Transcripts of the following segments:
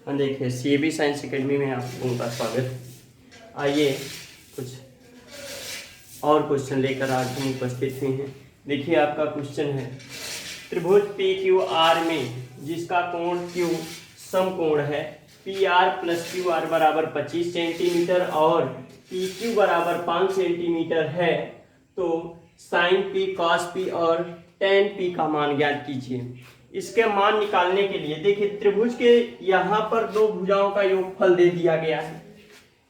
देखिए CAB science academy में आप लोगों का स्वागत। आइए कुछ और क्वेश्चन लेकर आज हम उपस्थित हुए हैं। देखिए आपका क्वेश्चन है, त्रिभुज PQR में जिसका कोण Q समकोण है, PR प्लस QR बराबर 25 सेंटीमीटर और PQ बराबर 5 सेंटीमीटर है, तो साइन P cos P और tan P का मान ज्ञात कीजिए। इसके मान निकालने के लिए देखिए त्रिभुज के यहाँ पर दो भुजाओं का योगफल दे दिया गया है।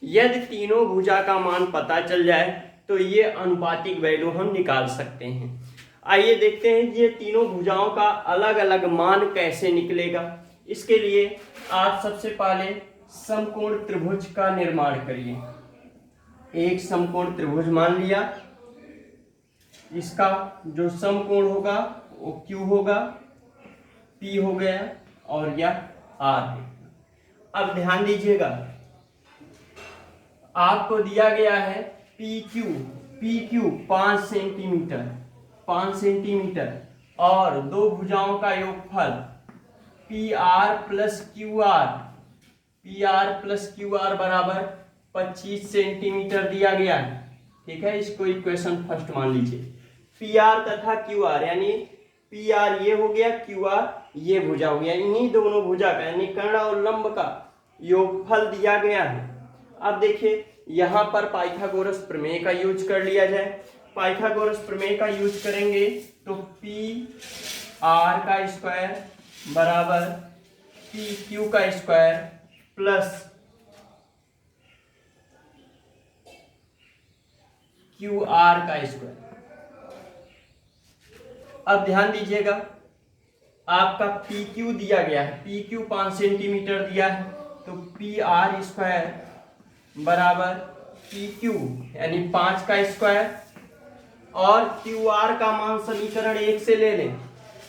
यदि तीनों भुजा का मान पता चल जाए तो ये अनुपातिक वैल्यू हम निकाल सकते हैं। आइए देखते हैं ये तीनों भुजाओं का अलग अलग मान कैसे निकलेगा। इसके लिए आप सबसे पहले समकोण त्रिभुज का निर्माण करिए। एक समकोण त्रिभुज मान लिया, इसका जो समकोण होगा वो Q होगा, P हो गया और यह R है। अब ध्यान दीजिएगा, आपको दिया गया है PQ 5 सेंटीमीटर और दो भुजाओं का योगफल PR प्लस QR बराबर 25 सेंटीमीटर दिया गया है। ठीक है, इसको इक्वेशन फर्स्ट मान लीजिए। PR तथा QR यानी PR ये हो गया, QR ये भुजा हो गया, इन्हीं दोनों भुजा का यानी कर्ण और लंब का योगफल दिया गया है। अब देखिए यहाँ पर पाइथागोरस प्रमेय का यूज कर लिया जाए। पाइथागोरस प्रमेय का यूज करेंगे तो PR का स्क्वायर बराबर PQ का स्क्वायर प्लस QR का स्क्वायर। अब ध्यान दीजिएगा, आपका PQ दिया गया है, PQ 5 सेंटीमीटर दिया है, तो PR स्क्वायर बराबर PQ यानी 5 का स्क्वायर और QR का मान समीकरण 1 से ले लें।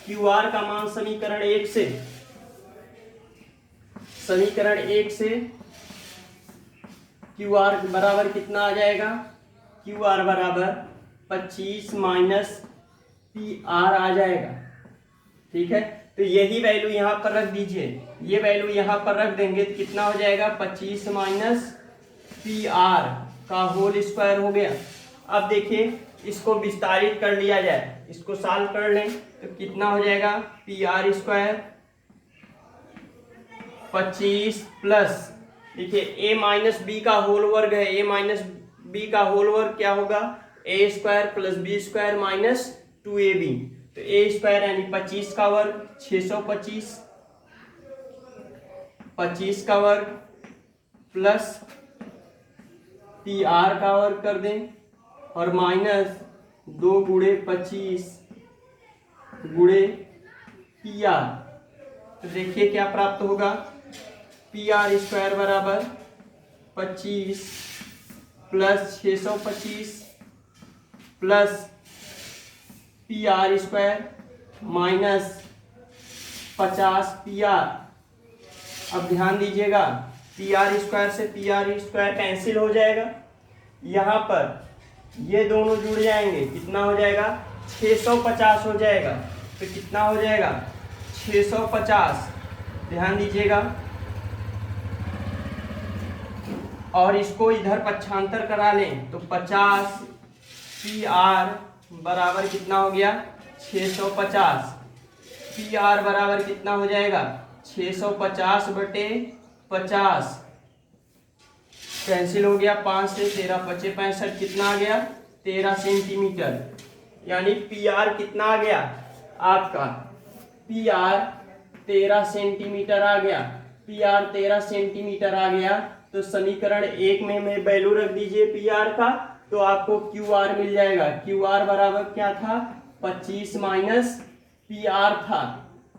QR का मान समीकरण 1 से QR बराबर कितना आ जाएगा? QR बराबर 25 माइनस PR आ जाएगा। ठीक है, तो यही वैल्यू यहाँ पर रख दीजिए, ये वैल्यू यहाँ पर रख देंगे तो कितना हो जाएगा? 25 माइनस PR का होल स्क्वायर हो गया। अब देखिए इसको विस्तारित कर लिया जाए, इसको सॉल्व कर लें तो कितना हो जाएगा? PR स्क्वायर 25 प्लस देखिए A माइनस बी का होल वर्ग है, A माइनस बी का होल वर्ग क्या होगा? A square plus B square minus 2AB, तो A स्क्वायर यानी 25 का वर्ग 625, 25 का वर्ग प्लस PR का वर्ग कर दें और माइनस 2 गुणे 25 गुणे PR, तो देखिए क्या प्राप्त होगा? PR स्क्वायर बराबर 25 plus 625 plus PR square minus 50 PR। अब ध्यान दीजिएगा, PR स्क्वायर से PR स्क्वायर कैंसिल हो जाएगा, यहाँ पर ये दोनों जुड़ जाएंगे, कितना हो जाएगा? 650 हो जाएगा। तो कितना हो जाएगा? 650। ध्यान दीजिएगा और इसको इधर पक्षांतर करा लें तो 50 PR बराबर कितना हो गया? 650। PR बराबर कितना हो जाएगा? 650 बटे 50 कैंसिल हो गया, 5 से 13 25 65, कितना आ गया? 13 सेंटीमीटर। यानी PR कितना आ गया आपका? PR 13 सेंटीमीटर आ गया। PR 13 सेंटीमीटर आ गया तो समीकरण 1 में वैल्यू रख दीजिए PR का, तो आपको QR मिल जाएगा। QR बराबर क्या था? 25 माइनस PR था,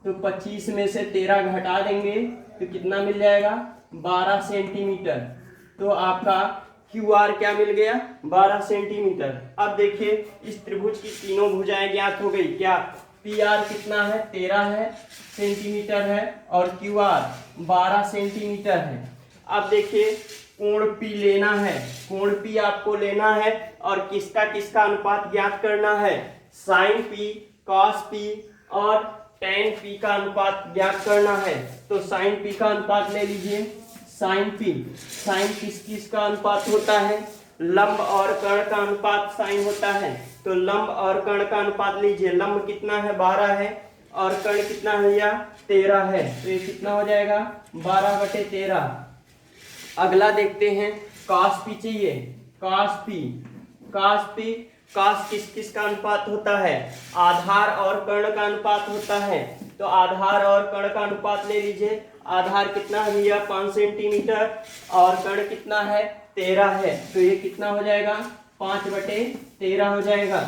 तो 25 में से 13 घटा देंगे तो कितना मिल जाएगा? 12 सेंटीमीटर। तो आपका QR क्या मिल गया? 12 सेंटीमीटर। अब देखिए इस त्रिभुज की तीनों भुजाएं ज्ञात हो गई। क्या? PR कितना है? 13 सेंटीमीटर है और QR 12 सेंटीमीटर है। अब देखिए कोण P लेना है, कोण P आपको लेना है और किसका किसका अनुपात ज्ञात करना है? साइन P, cos P और tan p का अनुपात ज्ञात करना है तो sin p का अनुपात ले लीजिए। sin किस का अनुपात होता है? लंब और कर्ण का अनुपात sin होता है। तो लंब और कर्ण का अनुपात लीजिए। लंब कितना है? 12 है और कर्ण कितना है भैया? 13 है। तो ये कितना हो जाएगा? 12/13। अगला देखते हैं, cos p चाहिए। cos किस का अनुपात होता है? आधार और कर्ण का अनुपात होता है। तो आधार और कर्ण का अनुपात ले लीजिए। आधार कितना है भैया? 5 सेंटीमीटर और कर्ण कितना है? 13 है। तो ये कितना हो जाएगा? 5/13 हो जाएगा।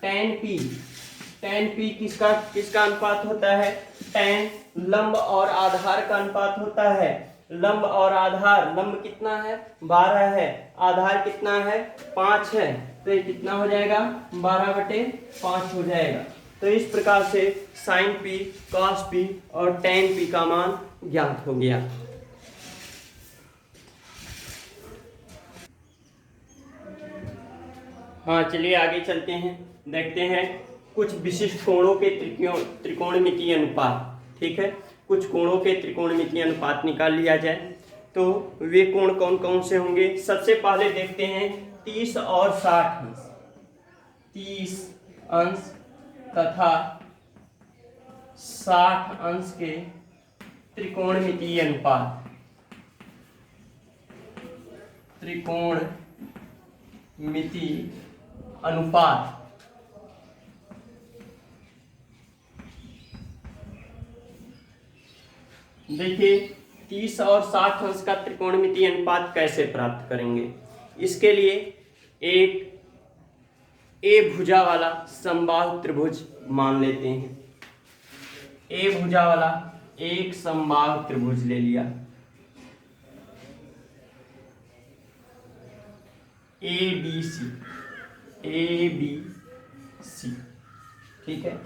tan p किसका अनुपात होता है? tan लंब और आधार का अनुपात होता है। लंब और आधार, लंब कितना है? 12 है, आधार कितना है? 5 है। तो ये कितना हो जाएगा? 12/5 हो जाएगा। तो इस प्रकार से sin p, cos p और tan p का मान ज्ञात हो गया। हाँ, चलिए आगे चलते हैं, देखते हैं कुछ विशिष्ट कोणों के त्रिकोणमितीय अनुपात। ठीक है, कुछ कोणों के त्रिकोणमितीय अनुपात निकाल लिया जाए तो वे कोण कौन कौन से होंगे। सबसे पहले देखते हैं 30 और 60 अंश। 30 अंश तथा 60 अंश के त्रिकोणमितीय अनुपात। त्रिकोणमितीय अनुपात देखिए, 30 और 60 अंश का त्रिकोणमितीय अनुपात कैसे प्राप्त करेंगे। इसके लिए एक ए भुजा वाला समबाहु त्रिभुज मान लेते हैं। ए भुजा वाला एक समबाहु त्रिभुज ले लिया। ए बी सी, ठीक है।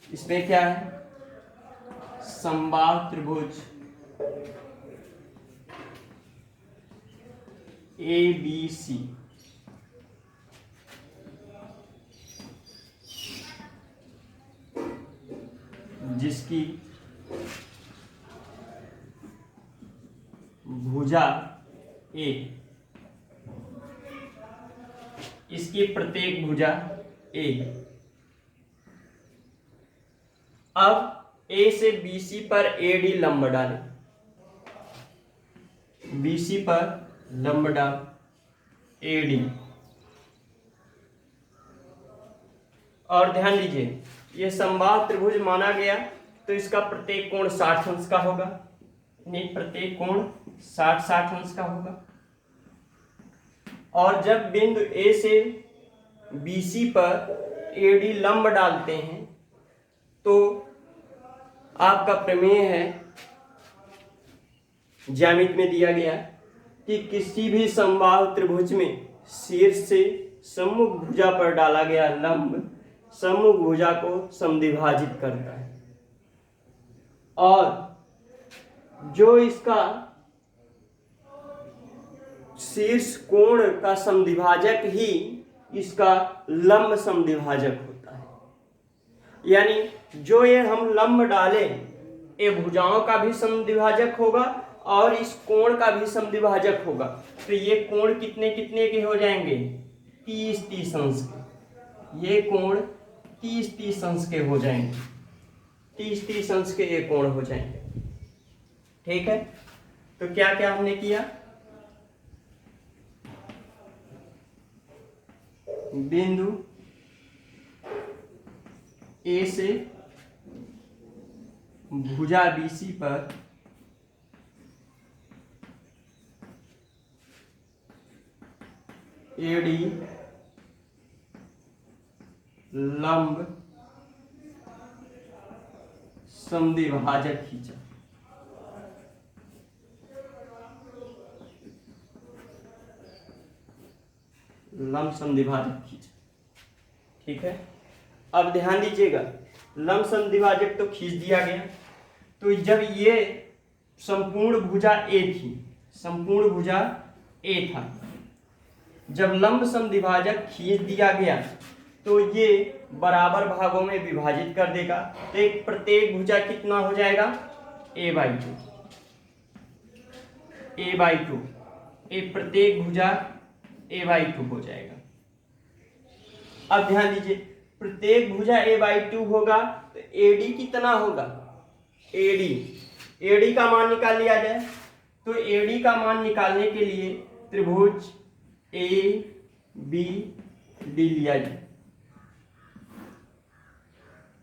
इसमें क्या है? समबाहु त्रिभुज ABC, जिसकी भुजा A, इसकी प्रत्येक भुजा A। अब A से BC पर AD लंब डालें। BC पर लंब डाल AD। और ध्यान दीजिए, यह समबाहु त्रिभुज माना गया तो इसका प्रत्येक कोण 60 अंश का होगा। नहीं, प्रत्येक कोण 60 अंश का होगा। और जब बिंदु A से BC पर AD लंब डालते हैं तो आपका प्रमेय है, ज्यामिति में दिया गया कि किसी भी समबाहु त्रिभुज में शीर्ष से सम्मुख भुजा पर डाला गया लंब सम्मुख भुजा को समद्विभाजित करता है और जो इसका शीर्ष कोण का समद्विभाजक ही इसका लंब समद्विभाजक होता है। यानी जो ये हम लंब डालें, ये भुजाओं का भी समद्विभाजक होगा और इस कोण का भी समद्विभाजक होगा। तो ये कोण कितने कितने के हो जाएंगे? 30-30 अंश के। ये कोण 30-30 अंश के हो जाएंगे। 30-30 अंश के ये कोण हो जाएंगे। ठीक है, तो क्या क्या हमने किया? बिंदु A से भुजा BC पर AD लंब समद्विभाजक खींचा। लंब समद्विभाजक खींचा। ठीक है, अब ध्यान दीजिएगा, लंब समद्विभाजक तो खींच दिया गया। तो जब ये संपूर्ण भुजा A थी, संपूर्ण भुजा A था, जब लंब समद्विभाजक खींच दिया गया तो ये बराबर भागों में विभाजित कर देगा। तो एक प्रत्येक भुजा कितना हो जाएगा, a/2, a/2, एक प्रत्येक भुजा a/2 हो जाएगा। अब ध्यान दीजिए, प्रत्येक भुजा a/2 होगा तो AD कितना होगा, AD का मान निकाल लिया जाए। तो AD का मान निकालने के लिए त्रिभुज ABD लिया जाए।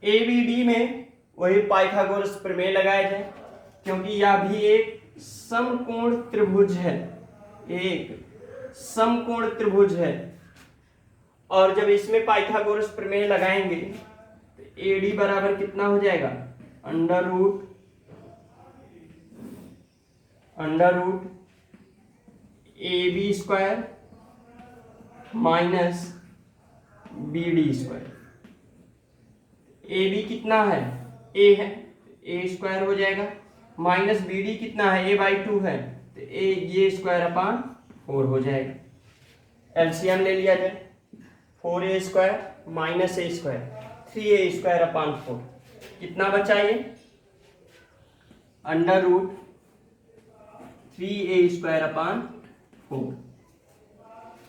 ABD में वही पाइथागोरस प्रमेय लगाया जाए, क्योंकि यह भी एक समकोण त्रिभुज है, एक समकोण त्रिभुज है। और जब इसमें पाइथागोरस प्रमेय लगाएंगे तो AD बराबर कितना हो जाएगा, under root AB² minus BD²। AB कितना है, A है, A² हो जाएगा, माइनस BD कितना है, a/2 है, तो A² हो जाएगा। एलसीएम ले लिया जाए, 4A² माइनस A², 3A²/4 कितना बचा ये, अंडर रूट 3A²/4।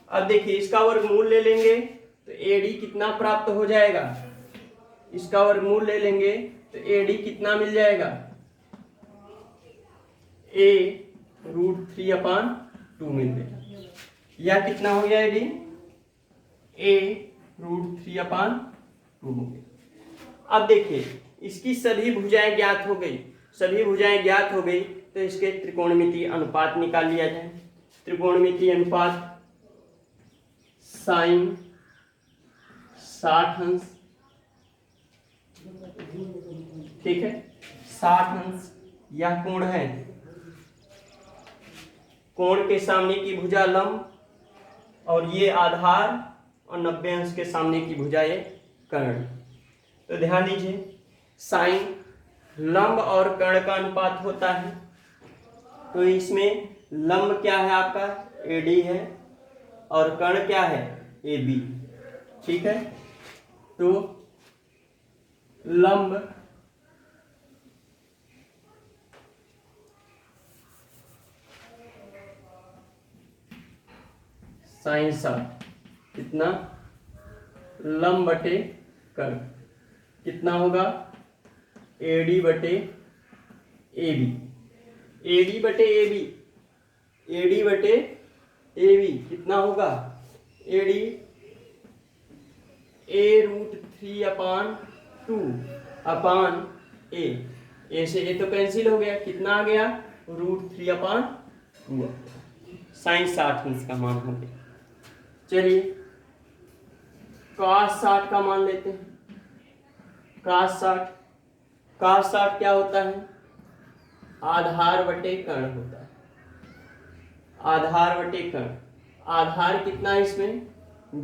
अब देखिए इसका वर्गमूल ले लेंगे तो AD कितना प्राप्त हो जाएगा, इसका वर्गमूल ले लेंगे तो AD कितना मिल जाएगा, A√3/2 मिल जाएगा। यह कितना हो गया AD, A√3/2 हो गया। अब देखिए इसकी सभी भुजाएं ज्ञात हो गई, सभी भुजाएं ज्ञात हो गई तो इसके त्रिकोणमितीय अनुपात निकाल लिया जाए। त्रिकोणमितीय अनुपात साइन 60 अंश, ठीक है, 60 अंश यह कोण है, कोण के सामने की भुजा लंब और ये आधार, और 90 अंश के सामने की भुजा ये कर्ण। तो ध्यान दीजिए, साइन लंब और कर्ण का अनुपात होता है, तो इसमें लंब क्या है आपका, AD है, और कर्ण क्या है, AB, ठीक है। तो लंब साइन 60 कितना, लंब बटे कर्ण कितना होगा, AD बटे AB, AD बटे AB, AD बटे AB कितना होगा, AD A√3/2 A से A तो कैंसिल हो गया, कितना आ गया, √3/2, साइन 60 अंश का मान हो गया। चलिए cos 60 का मान लेते हैं। cos 60 क्या होता है, आधार बटे कर्ण होता है, आधार बटे कर्ण। आधार कितना है इसमें,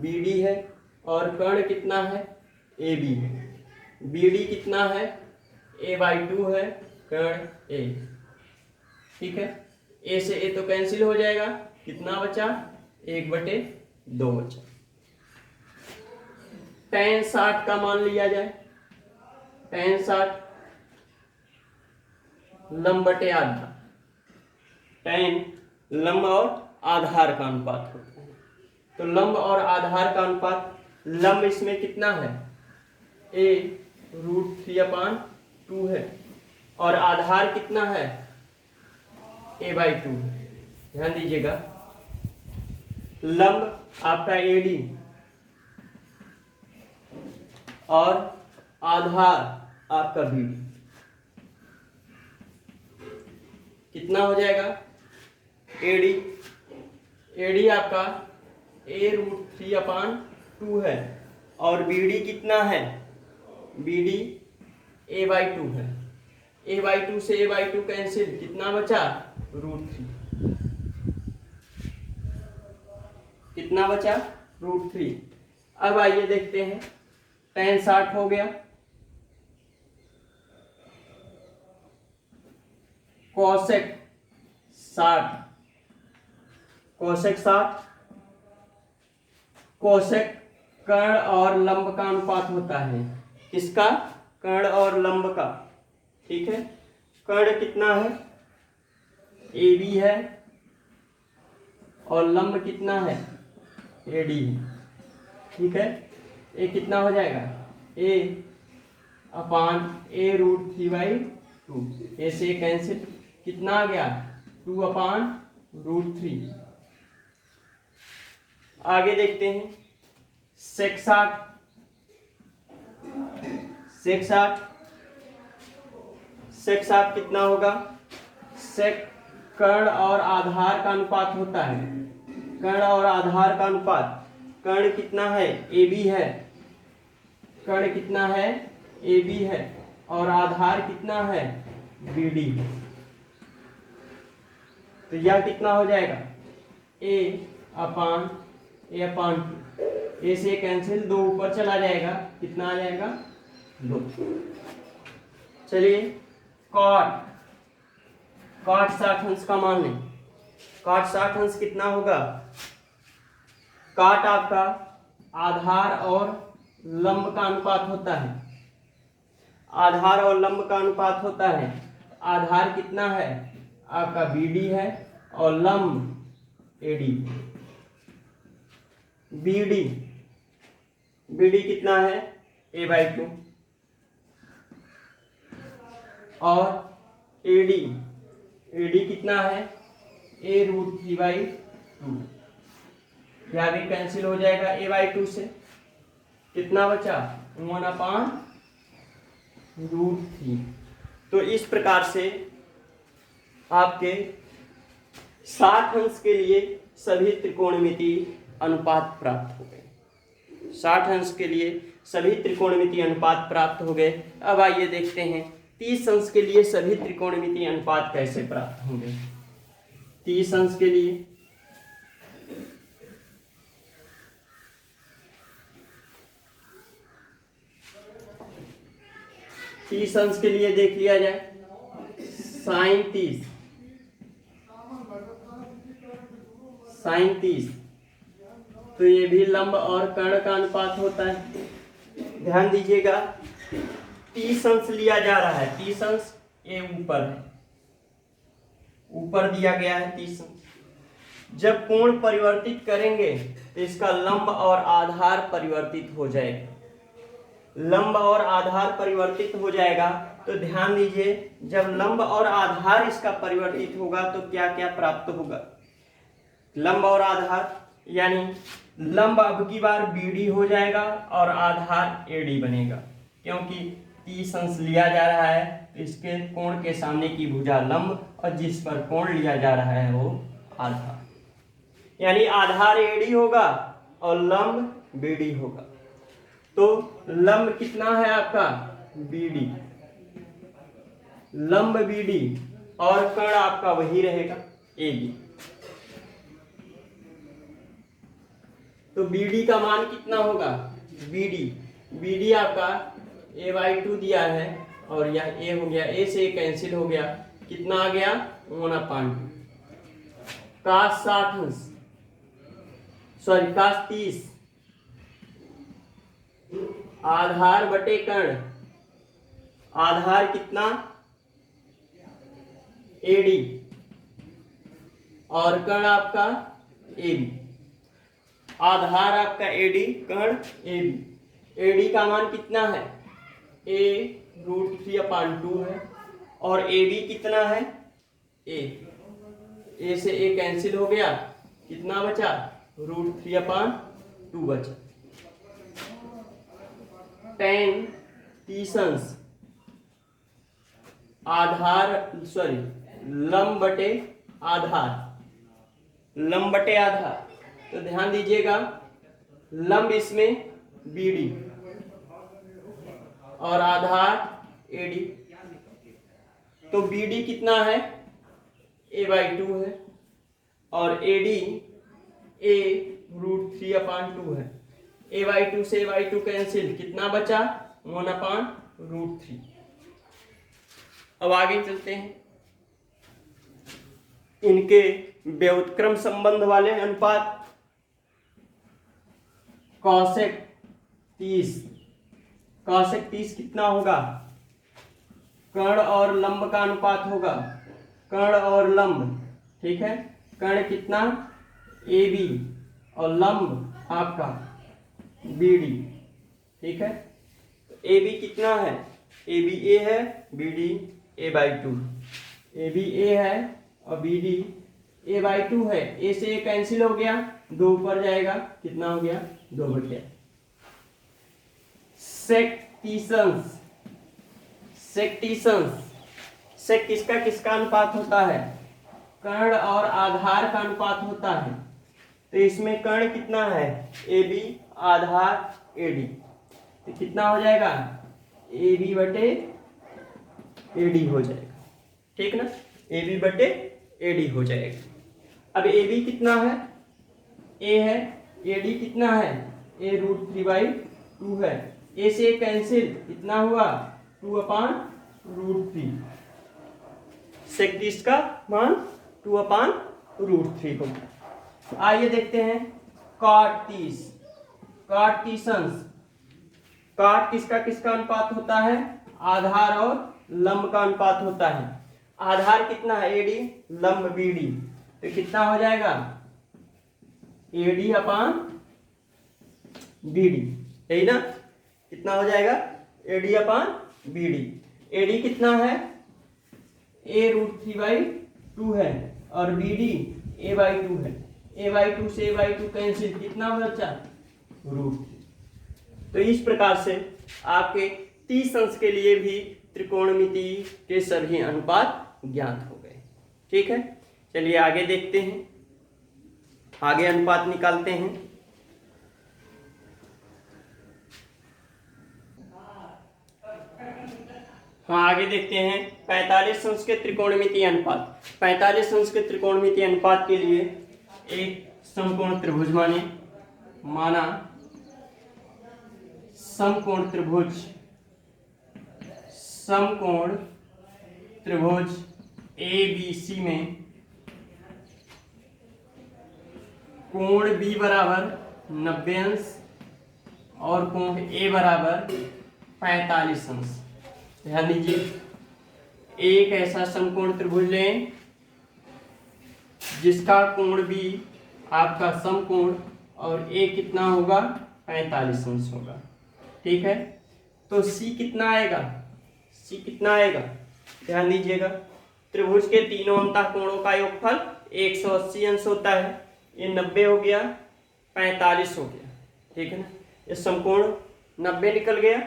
BD है, और कर्ण कितना है, AB है। BD कितना है, A/2 है, कर्ण A, ठीक है। A से A तो कैंसिल हो जाएगा, कितना बचा, 1/2 बचा। tan 60 का मान लिया जाए, tan 60 लंब बटे आधार, tan लंब और आधार का अनुपात होता है। तो लंब और आधार का अनुपात, लंब इसमें कितना है, A√3/2 है, और आधार कितना है, A/2 है। ध्यान दीजिएगा, लंब आपका AD और आधार आपका BD, कितना हो जाएगा, AD आपका A√3/2 है, और BD कितना है, BD A/2 है, A/2 से A/2 कैंसिल, कितना बचा, √3, कितना बचा, √3। अब आइए देखते हैं, tan 60 हो गया, cosec 60, cosec 60, cosec कर्ण और लंब का अनुपात होता है। किसका? कर्ण और लंब का। ठीक है, कर्ण कितना है? ए बी है, और लंब कितना है? ए डी है। ठीक है, ए कितना हो जाएगा? ए अपान ए रूट 3/2। ए से कैंसिल, कितना आ गया? 2 अपान रूट 3। आगे देखते हैं, सेक 60। सेक 60, सेक 60 कितना होगा? सेक कर्ण और आधार का अनुपात होता है। कर्ण और आधार का अनुपात, कर्ण कितना है? ए बी है। कर्ण कितना है? ए बी है, और आधार कितना है? B D. तो यह कितना हो जाएगा? ए अपान 2। ए से कैंसिल, 2 ऊपर चला जाएगा, कितना आ जाएगा? 2। चलिए, कॉट 60 अंश का मान लें। कॉट 60 अंश कितना होगा? काट आपका आधार और लंब का अनुपात होता है। आधार और लंब का अनुपात होता है। आधार कितना है? आपका बी डी है, और लंब ए डी। बी डी कितना है? a/2, और ए डी कितना है? a root 3/2। यह भी कैंसिल हो जाएगा a/2 से। कितना बचा? 1 अपान रूट 3। तो इस प्रकार से आपके 60 अंश के लिए सभी त्रिकोणमितीय अनुपात प्राप्त हो गए। 60 अंश के लिए सभी त्रिकोणमितीय अनुपात प्राप्त हो गए। अब आइए देखते हैं 30 अंश के लिए सभी त्रिकोणमितीय अनुपात कैसे प्राप्त होंगे। 30 अंश के लिए 30 अंश के लिए देख लिया जाए। साइन 30, तो ये भी लंब और कर्ण का अनुपात होता है। ध्यान दीजिएगा, 30 अंश लिया जा रहा है। 30 अंश ये ऊपर है, ऊपर दिया गया है 30 अंश। जब कोण परिवर्तित करेंगे तो इसका लंब और आधार परिवर्तित हो जाएगा। लंब और आधार परिवर्तित हो जाएगा, तो ध्यान दीजिए, जब लंब और आधार इसका परिवर्तित होगा तो क्या क्या प्राप्त होगा? लंब और आधार, यानी लंब अब की बार BD हो जाएगा और आधार AD बनेगा, क्योंकि 30 अंश लिया जा रहा है तो इसके कोण के सामने की भुजा लंब, और जिस पर कोण लिया जा रहा है वो आधार, यानी आधार AD होगा और लंब BD होगा। तो लंब कितना है आपका? BD, लंब BD, और कर्ण आपका वही रहेगा AB। तो BD का मान कितना होगा? BD आपका a/2 दिया है, और यह a हो गया, a से कैंसिल हो गया, कितना आ गया? 1/2। cos 60 अंश, सॉरी cos 30, आधार बटे कर्ण। आधार कितना? AD, और कर्ण आपका AB। आधार आपका AD, कर्ण AB। AD का मान कितना है? a रूट 3/2 है, और AB कितना है? a से a कैंसिल हो गया, कितना बचा? रूट 3/2 बचा। tan 30 अंश आधार, सॉरी लंब बटे आधार, लंब बटे आधार। तो ध्यान दीजिएगा, लंब इसमें BD और आधार AD। तो BD कितना है? a/2 है, और AD a रूट 3/2 है। a/2 से a/2 कैंसिल, कितना बचा? 1/√3। अब आगे चलते हैं, इनके व्युत्क्रम संबंध वाले अनुपात। कॉसेक 30। cosec 30 कितना होगा? कर्ण और लंब का अनुपात होगा, कर्ण और लंब, ठीक है। कर्ण कितना? AB और लंब आपका BD, ठीक है। तो AB कितना है? AB A है, BD A/2। AB A है और BD A/2 है। A से A कैंसिल हो गया, 2 ऊपर जाएगा, कितना हो गया? 2/। सेक्टिशंस, सेक्टिशंस, सेक किसका किसका अनुपात होता है? कर्ण और आधार का अनुपात होता है। तो इसमें कर्ण कितना है? AB, आधार AD, तो कितना हो जाएगा? AB/AD हो जाएगा, ठीक ना। AB/AD हो जाएगा। अब AB कितना है? A है, AD कितना है? A√3/2 है। A से कैंसिल, कितना हुआ? 2/√3। सेक 30 का मान 2/√3 होगा। आइए देखते हैं cot 30, कार्टिशंस। काट किसका किसका अनुपात होता है? आधार और लंब का अनुपात होता है। आधार कितना है? AD, लंब BD, तो कितना हो जाएगा? AD/BD, यही ना। कितना हो जाएगा? AD/BD। AD कितना है? A√3/2 है और BD A/2 है। A/2 से A/2 कैंसिल, कितना बचा? √3। तो इस प्रकार से आपके 30 अंश के लिए भी त्रिकोणमिति के सभी अनुपात ज्ञात हो गए, ठीक है। चलिए आगे देखते हैं, आगे अनुपात निकालते हैं। हाँ, आगे देखते हैं 45 अंश के त्रिकोणमितीय अनुपात। 45 अंश के त्रिकोणमितीय अनुपात के लिए एक समकोण त्रिभुज माना समकोण त्रिभुज ABC में कोण B बराबर 90 अंश और कोण A बराबर 45 अंश। ध्यान दीजिए, एक ऐसा समकोण त्रिभुज लें जिसका कोण B आपका समकोण और A कितना होगा? 45 अंश होगा, ठीक है। तो C कितना आएगा? C कितना आएगा? ध्यान दीजिएगा, त्रिभुज के तीनों अंतः कोणों का योगफल 180 अंश होता है। ये 90 हो गया, 45 हो गया, ठीक है ना। ये समकोण 90 निकल गया,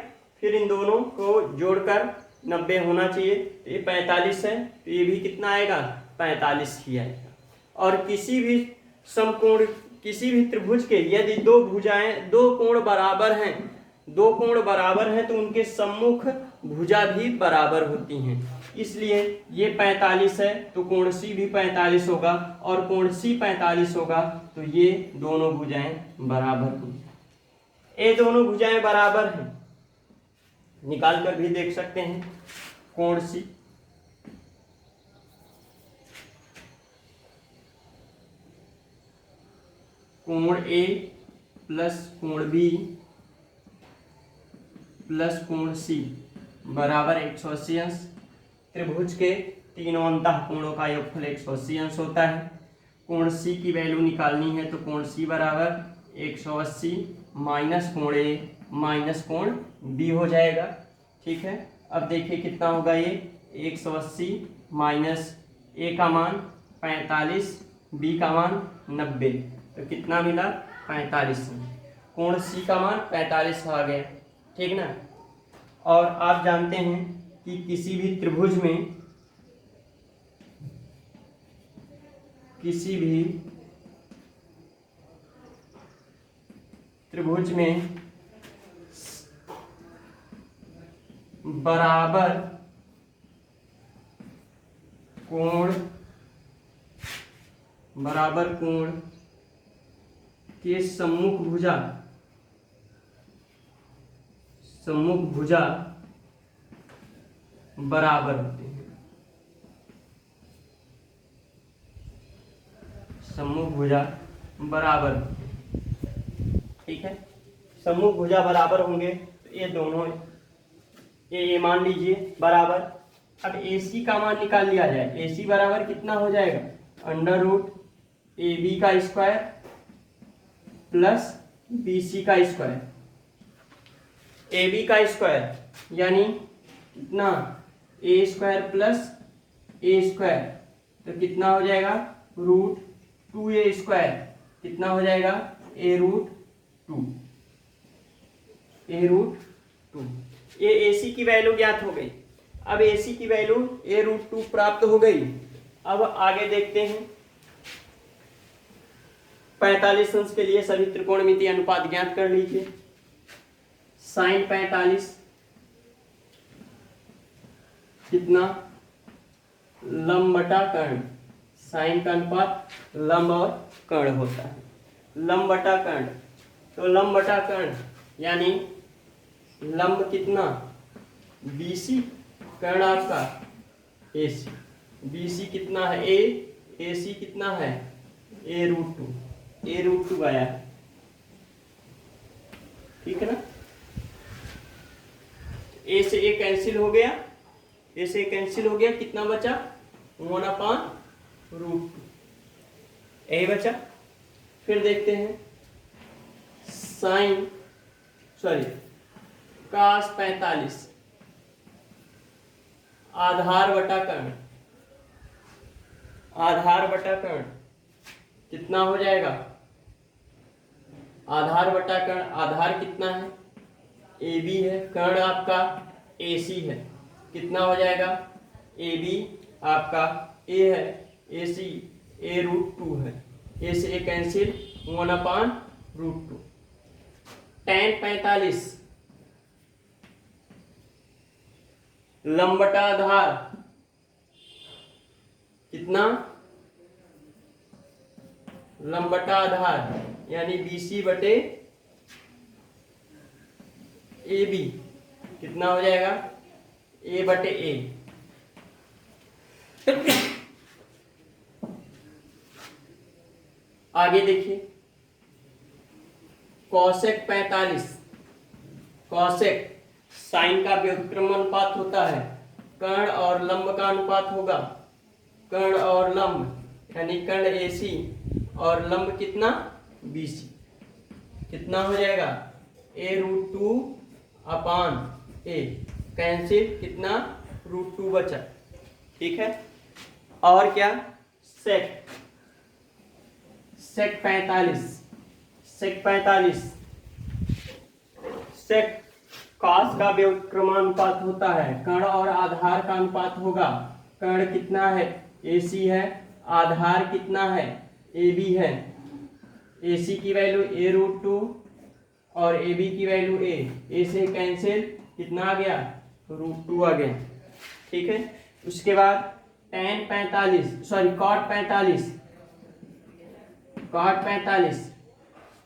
फिर इन दोनों को जोड़कर 90 होना चाहिए, तो ये 45 है, तो ये भी कितना आएगा? 45 ही आएगा। और किसी भी समकोण, किसी भी त्रिभुज के यदि दो कोण बराबर हैं तो उनके सम्मुख भुजा भी बराबर होती हैं। इसलिए ये 45 है तो कोण C भी 45 होगा, और कोण C 45 होगा तो ये दोनों भुजाएं बराबर होंगी। ये दोनों भुजाएं बराबर हैं, निकाल कर भी देख सकते हैं। कोण C कोण A प्लस कोण B प्लस कोण C बराबर 180 अंश। त्रिभुज के तीनों अंतः कोणों का योगफल 180 अंश होता है। कोण C की वैल्यू निकालनी है तो कोण C बराबर 180 माइनस कोण A माइनस कोण B हो जाएगा, ठीक है। अब देखिए कितना होगा ये 180 माइनस A का मान 45, B का मान 90, तो कितना मिला? 45। कोण C का मान 45 आ गया, ठीक ना। और आप जानते हैं कि किसी भी त्रिभुज में बराबर कोण के सम्मुख भुजा बराबर होते हैं। सम्मुख भुजा बराबर होते हैं, ठीक है। सम्मुख भुजा बराबर होंगे तो ये दोनों ये मान लीजिए बराबर। अब AC का मान निकाल लिया जाए। AC बराबर कितना हो जाएगा, अंडर रूट AB का स्क्वायर प्लस BC का स्क्वायर। AB का स्क्वायर यानी कितना, A square plus A square, तो कितना हो जाएगा रूट 2A स्क्वायर, कितना हो जाएगा A रूट 2, A रूट 2। ये AC की वैल्यू ज्ञात हो गई। अब AC की वैल्यू A रूट 2 प्राप्त हो गई। अब आगे देखते हैं 45 अंश के लिए सभी त्रिकोणमितीय अनुपात ज्ञात कर लीजिए। साइन 45 कितना, लंब बटा कर्ण। साइन का अनुपात लंब और कर्ण होता है, लंब बटा कर्ण। तो लंब बटा कर्ण यानी लंब कितना BC, कर्ण आपका AC। BC कितना है A, AC कितना है A रूट 2, A रूट 2 आया है, ठीक है ना। A से A कैंसिल हो गया, A से A कैंसिल हो गया, कितना बचा 1/√2, यही बचा। फिर देखते हैं cos 45 आधार बटा कर्ण, आधार बटा कर्ण कितना हो जाएगा, आधार बटा कर्ण, आधार कितना है AB है, कर्ण आपका AC है, कितना हो जाएगा AB आपका A है, AC A रूट 2 है, A से A कैंसिल 1/√2। tan 45 लंब बटा आधार कितना, लंब बटा आधार यानी BC बटे AB, कितना हो जाएगा A बटे A। आगे देखिए कॉसेक 45, कॉसेक साइन का व्युत्क्रम अनुपात होता है, कर्ण और लंब का अनुपात होगा, कर्ण और लंब यानी कर्ण AC और लंब कितना BC, कितना हो जाएगा A रूट 2/A, कैंसिल कितना √2 बचा, ठीक है। और क्या सेक 45, सेक 45 सेक कॉस का व्युत्क्रमानुपात होता है, कर्ण और आधार का अनुपात होगा, कर्ण कितना है AC है, आधार कितना है AB है, AC की वैल्यू A रूट 2 और AB की वैल्यू A से कैंसिल कितना आ गया √2 आ गया, ठीक है। उसके बाद tan 45 cot 45, cot 45,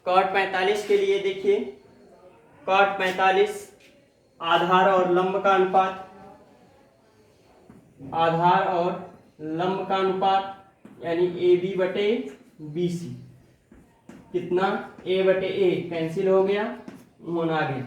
cot 45 के लिए देखिए cot 45 आधार और लंब का अनुपात, आधार और लंब का अनुपात यानी AB बटे BC, कितना A बटे A कैंसिल हो गया, 1 आ गया,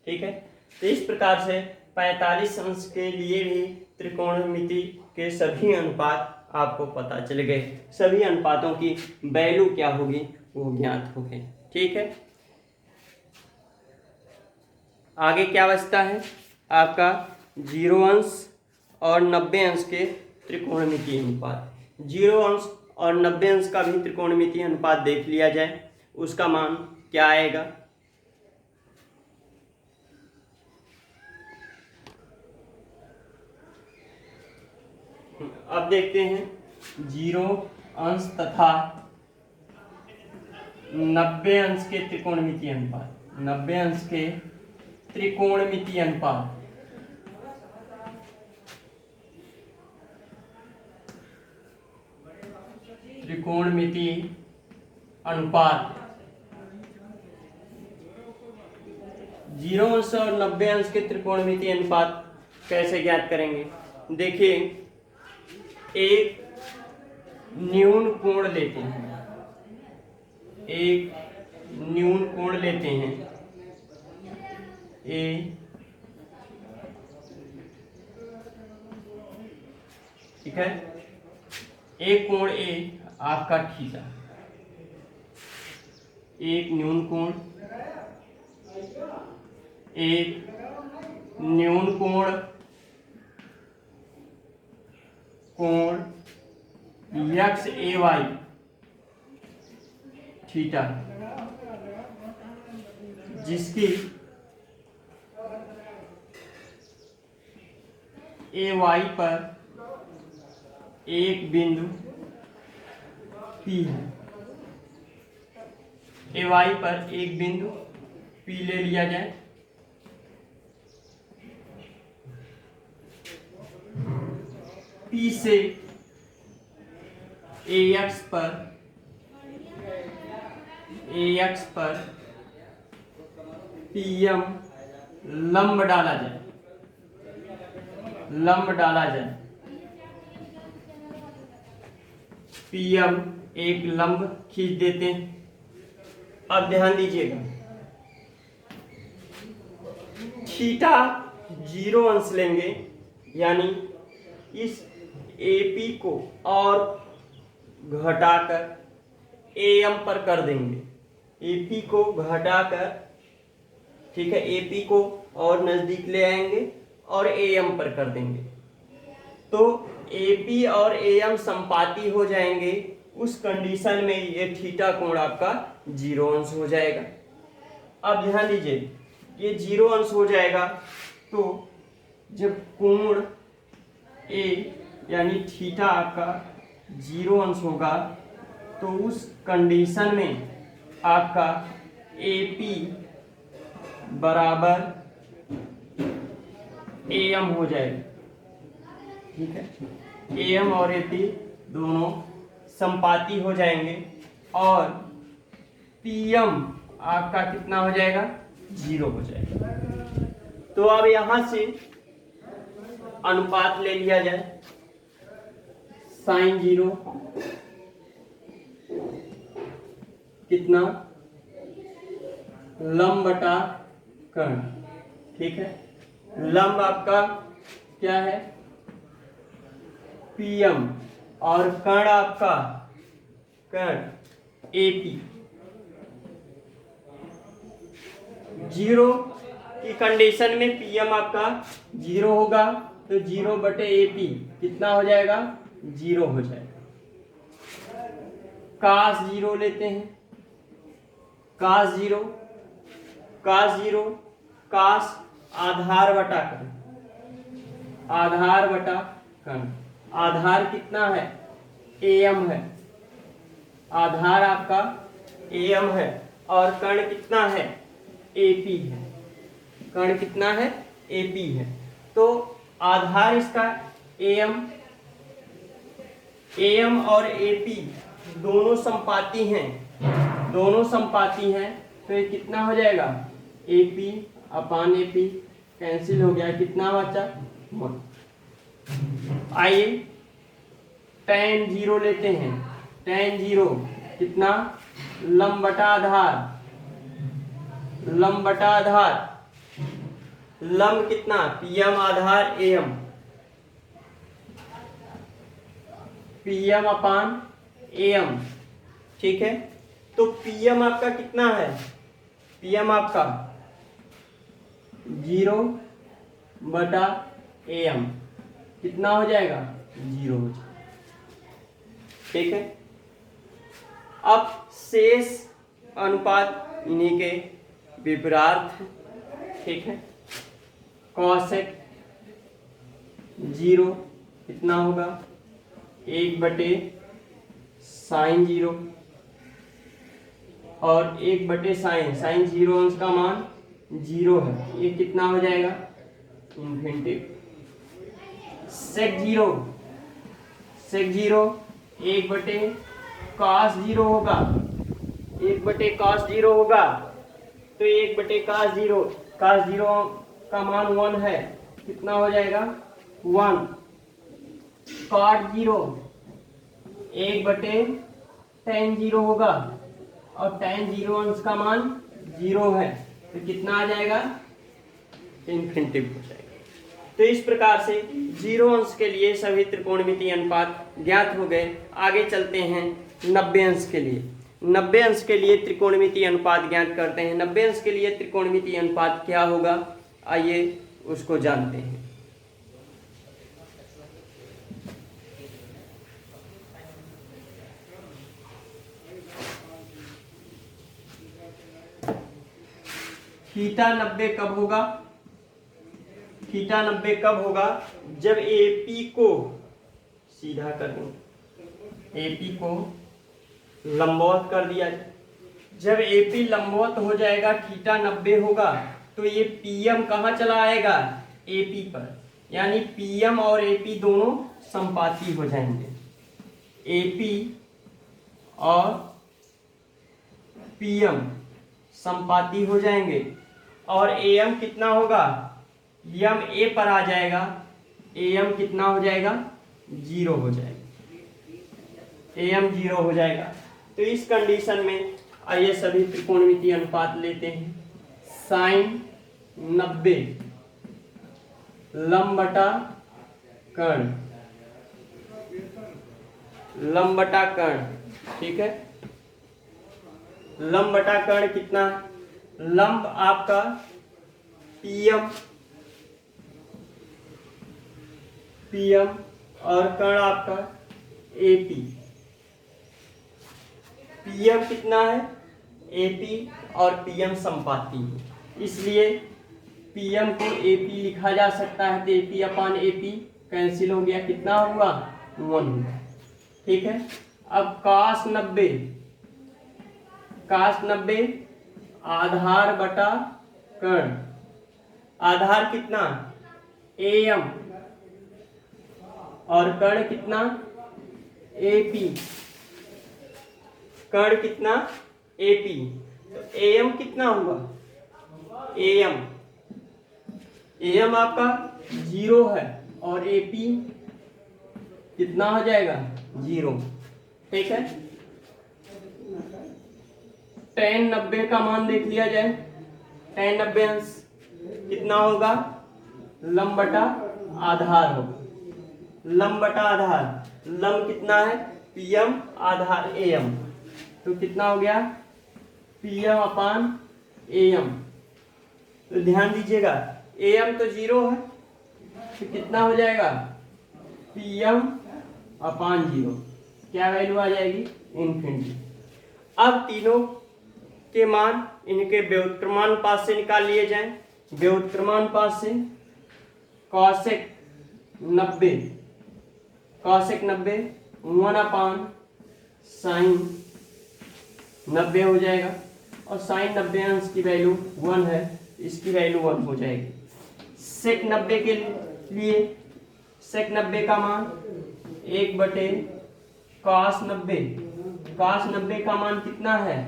ठीक है। तो इस प्रकार से 45 अंश के लिए भी त्रिकोणमिति के सभी अनुपात आपको पता चल गए, सभी अनुपातों की वैल्यू क्या होगी वो ज्ञात हो गई, ठीक है। आगे क्या बचता है आपका 0 अंश और 90 अंश के त्रिकोणमितीय अनुपात। 0 अंश और 90 अंश का भी त्रिकोणमितीय अनुपात देख लिया जाए, उसका मान क्या आएगा। अब देखते हैं 0 अंश तथा 90 अंश के त्रिकोणमितीय अनुपात, 90 अंश के त्रिकोणमितीय अनुपात। त्रिकोणमितीय अनुपात 0 अंश और 90 अंश के त्रिकोणमितीय अनुपात कैसे ज्ञात करेंगे। देखिए एक न्यून कोण लेते हैं, एक न्यून कोण लेते हैं ए, ठीक है, एक कोण ए आपका थीटा, एक न्यून कोण, एक न्यून कोण यक्स ए वाई थीटा, जिसकी ए वाई पर एक बिंदु P है, ए वाई पर एक बिंदु P ले लिया जाए, P से AX पर PM लंब डाला जाए, PM एक लंब खींच देते हैं। अब ध्यान दीजिएगा, थीटा 0 अंश लेंगे, यानी इस AP को और घटाकर AM पर कर देंगे, AP को घटाकर, ठीक है, AP को और नजदीक ले आएंगे और AM पर कर देंगे, तो AP और AM संपाती हो जाएंगे। उस कंडीशन में ये थीटा कोण आपका 0 अंश हो जाएगा। अब ध्यान दीजिए, ये 0 अंश हो जाएगा, तो जब कोण A यानी थीटा आपका 0 अंश होगा, तो उस कंडीशन में आपका AP बराबर AM हो जाएगा, ठीक है, AM और AP दोनों संपाती हो जाएंगे और PM आपका कितना हो जाएगा, 0 हो जाएगा। तो अब यहां से अनुपात ले लिया जाए, साइन 0 कितना, लंब बटा कर्ण, ठीक है, लंब आपका क्या है, PM और कर्ण आपका AP। 0 की कंडीशन में PM आपका 0 होगा, तो 0 बटे AP कितना हो जाएगा, 0 हो जाएगा। cos 0 लेते हैं, cos 0 cos आधार बटा कर्ण, आधार कितना है, AM है, आधार आपका AM है और कर्ण कितना है, AP है, कर्ण कितना है, AP है। तो आधार इसका AM और AP दोनों संपाती हैं, तो ये कितना हो जाएगा, AP अपान AP कैंसिल हो गया, कितना बचा 1। आइए tan 0 लेते हैं, tan 0 कितना, लंब बटा आधार, लंब कितना, PM Aadhaar PM upon AM, ठीक है। तो PM आपका कितना है, PM आपका 0 बटा AM कितना हो जाएगा, 0 हो जाएगा, ठीक है। अब शेष अनुपात इन्हीं के विपरीत, ठीक है। कॉसेक 0 कितना होगा, 1 बटे साइन 0 और 1 बटे साइन 0 अंश का मान 0 है, ये कितना हो जाएगा, इन्फिनिटी। सेक 0 1 बटे cos 0 होगा, 1 बटे cos 0 होगा, तो 1 बटे cos 0 का मान 1 है, कितना हो जाएगा 1। cot 0 1 बटे tan 0 होगा और tan 0 अंश का मान 0 है, तो कितना आ जाएगा इन्फिनिटिव हो जाएगा। तो इस प्रकार से 0 अंश के लिए सभी त्रिकोणमितीय अनुपात ज्ञात हो गए। आगे चलते हैं 90 अंश के लिए। 90 अंश के लिए त्रिकोणमितीय अनुपात ज्ञात करते हैं। 90 अंश के लिए त्रिकोणमितीय अनुपात क्या होगा, आइए उसको जानते हैं। थीटा 90 कब होगा, थीटा 90 कब होगा, जब एपी को सीधा कर दूं, एपी को लंबवत कर दिया जाए। जब एपी लंबवत हो जाएगा, थीटा 90 होगा, तो ये पीएम कहाँ चला आएगा, एपी पर, यानी पीएम और एपी दोनों संपाती हो जाएंगे। एपी और पीएम संपाती हो जाएंगे और एम कितना होगा, एम ए पर आ जाएगा, एम कितना हो जाएगा, 0 हो जाएगा, एम 0 हो जाएगा। तो इस कंडीशन में आइए सभी त्रिकोणमितीय अनुपात लेते हैं। साइन 90 लंब बटा कर्ण, लंब बटा कर्ण, ठीक है। लंब बटा कर्ण कितना, लंब आपका पीएम, पीएम और कर्ण आपका एपी। पीएम कितना है, एपी और पीएम संपाती है, इसलिए पीएम को एपी लिखा जा सकता है। तो एपी अपान एपी कैंसिल हो गया, कितना हुआ, 1 हुआ, ठीक है। अब काश 90, काश 90 आधार बटा कर्ण, आधार कितना, एम और कर्ण कितना, एपी, कर्ण कितना, एपी। तो एम कितना हुआ, एम, एम आपका 0 है और एपी कितना हो जाएगा, 0, ठीक है। tan 90 का मान देख लिया जाए। tan 90 अंश कितना होगा, लंब बटा आधार होगा, लंब बटा आधार, लंब कितना है, पीएम आधार एम, तो कितना हो गया, पीएम अपान एम। तो ध्यान दीजिएगा, एम तो 0 है, तो कितना हो जाएगा, पीएम अपान 0, क्या वैल्यू आ जाएगी, इन्फिनिटी। अब तीनों के मान इनके व्युत्क्रमानुपात से निकाल लिए जाएं। व्युत्क्रमानुपात से कॉसेक 90, कॉसेक 90 1 अपान साइन 90 हो जाएगा, और साइन 90 अंश की वैल्यू 1 है, इसकी वैल्यू 1 हो जाएगी। सेक 90 के लिए सेक 90 का मान 1 बटे कॉस 90, कॉस 90 का मान कितना है,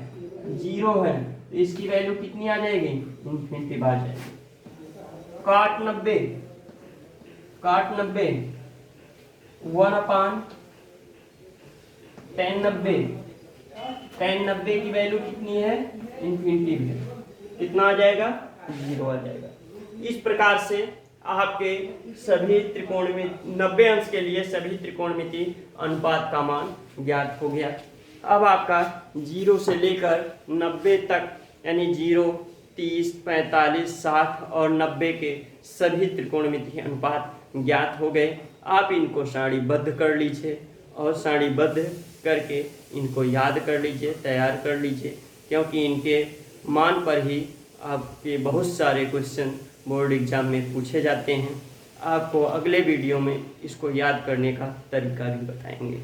0 है, तो इसकी वैल्यू कितनी आ जाएगी, इन्फिनिटी आ जाएगी। काट 90, काट 90 1 अपान tan 90, tan 90 की वैल्यू कितनी है, इन्फिनिटी है, कितना आ जाएगा, 0 आ जाएगा। इस प्रकार से आपके सभी त्रिकोणमिति 90 अंश के लिए सभी त्रिकोणमिति अनुपात का मान ज्ञात हो गया। अब आपका 0 से लेकर 90 तक, यानी 0, 30, 45, 60 और 90 के सभी त्रिकोणमिति अनुपात ज्ञात हो गए। आप इनको सारणीबद्ध कर लीजिए और सारणीबद्ध करके इनको याद कर लीजिए, तैयार कर लीजिए, क्योंकि इनके मान पर ही आपके बहुत सारे क्वेश्चन बोर्ड एग्जाम में पूछे जाते हैं। आपको अगले वीडियो में इसको याद करने का तरीका भी बताएंगे।